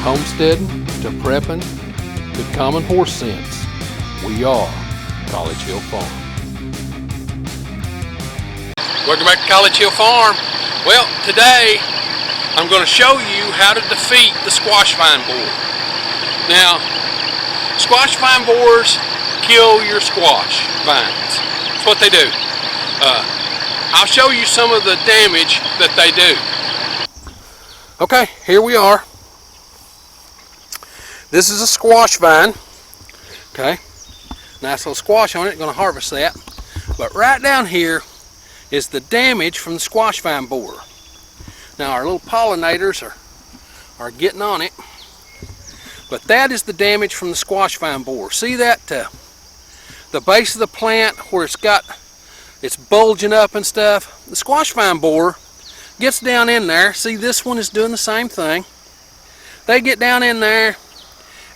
homesteading to prepping to common horse sense, we are College Hill Farm. Welcome back to College Hill Farm. Well, today I'm going to show you how to defeat the squash vine borer. Now, squash vine borers kill your squash vines. That's what they do. I'll show you some of the damage that they do. Okay, here we are. This is a squash vine. Okay, nice little squash on it. Going to harvest that. But right down here is the damage from the squash vine borer. Now our little pollinators are getting on it, but that is the damage from the squash vine borer. See that the base of the plant where it's bulging up and stuff? The squash vine borer gets down in there. See, this one is doing the same thing. They get down in there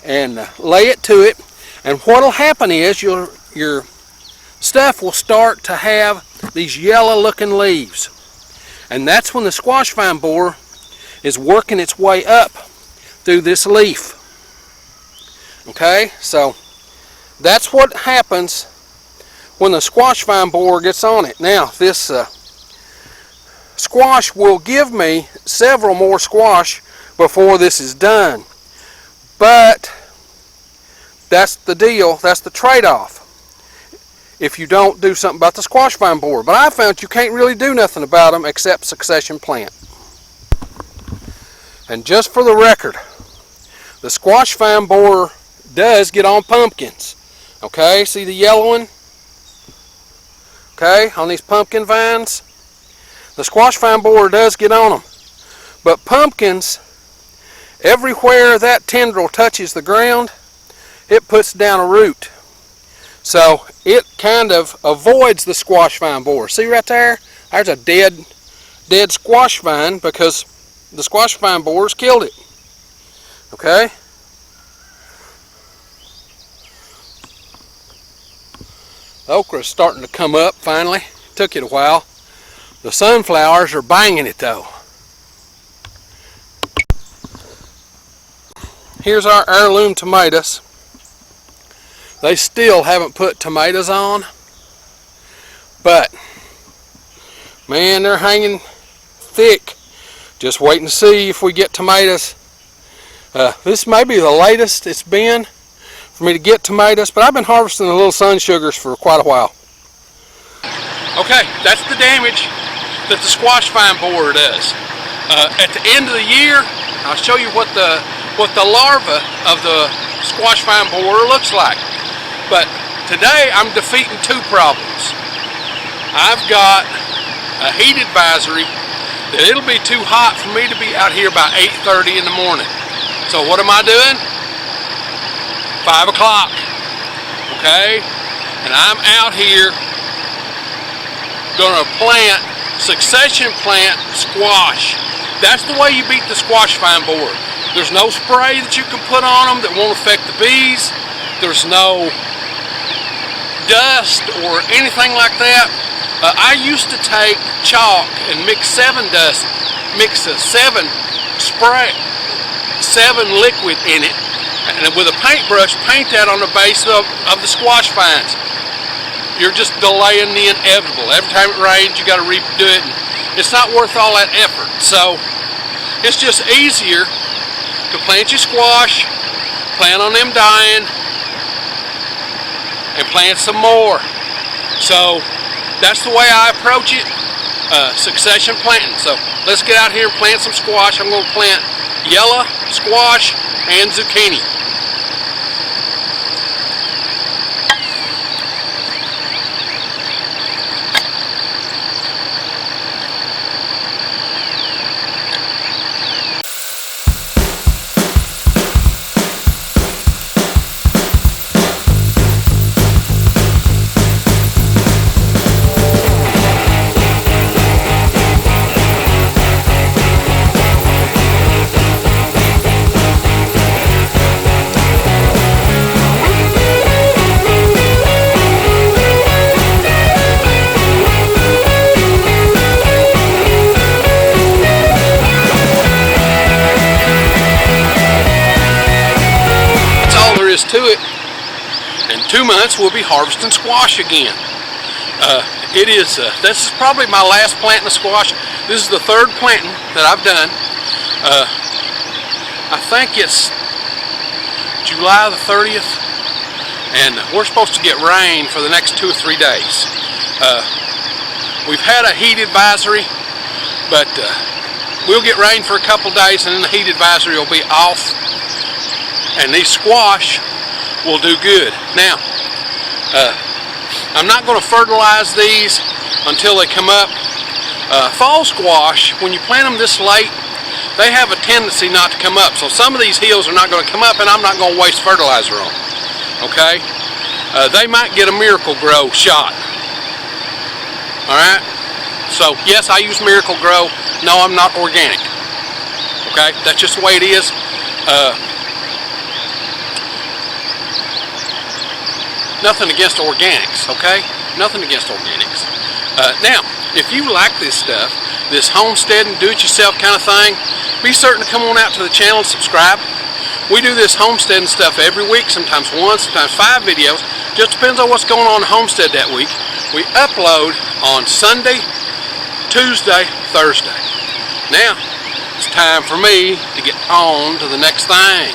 and lay it to it, and what'll happen is your stuff will start to have these yellow looking leaves, and that's when the squash vine borer is working its way up through this leaf. Okay, so that's what happens when the squash vine borer gets on it. Now this squash will give me several more squash before this is done, but that's the deal, that's the trade-off if you don't do something about the squash vine borer. But I found you can't really do nothing about them except succession plant. And just for the record, the squash vine borer does get on pumpkins. Okay, see the yellowing? Okay, on these pumpkin vines, the squash vine borer does get on them. But pumpkins, everywhere that tendril touches the ground, it puts down a root. So it kind of avoids the squash vine borer. See right there? There's a dead squash vine because the squash vine borers killed it. Okay? The okra is starting to come up finally. Took it a while. The sunflowers are banging it though. Here's our heirloom tomatoes. They still haven't put tomatoes on, but man, they're hanging thick. Just waiting to see if we get tomatoes. This may be the latest it's been for me to get tomatoes, but I've been harvesting the little sun sugars for quite a while. Okay, that's the damage that the squash vine borer does. At the end of the year, I'll show you what the larva of the squash vine borer looks like. But today I'm defeating two problems. I've got a heat advisory that it'll be too hot for me to be out here by 8:30 in the morning. So what am I doing? 5 o'clock. Okay? And I'm out here gonna succession plant squash. That's the way you beat the squash vine borer. There's no spray that you can put on them that won't affect the bees. There's no dust or anything like that. I used to take chalk and mix 7 liquid in it, and with a paintbrush paint that on the base of the squash vines. You're just delaying the inevitable. Every time it rains you got to redo it, and it's not worth all that effort. So it's just easier to plant your squash, plan on them dying, and plant some more. So that's the way I approach it, succession planting. So let's get out here and plant some squash. I'm going to plant yellow squash and zucchini. is to it. In 2 months, we'll be harvesting squash again. This is probably my last planting of squash. This is the 3rd planting that I've done. I think it's July the 30th, and we're supposed to get rain for the next 2 or 3 days. We've had a heat advisory, but we'll get rain for a couple days, and then the heat advisory will be off, and these squash will do good. Now, I'm not going to fertilize these until they come up. Fall squash, when you plant them this late, they have a tendency not to come up. So some of these hills are not going to come up, and I'm not going to waste fertilizer on them. Okay? They might get a Miracle Grow shot. Alright? So, yes, I use Miracle Grow. No, I'm not organic. Okay? That's just the way it is. Nothing against organics, okay? Nothing against organics. Now, if you like this stuff, this homesteading, do-it-yourself kind of thing, be certain to come on out to the channel and subscribe. We do this homesteading stuff every week, sometimes 1, sometimes 5 videos. Just depends on what's going on in the homestead that week. We upload on Sunday, Tuesday, Thursday. Now, it's time for me to get on to the next thing.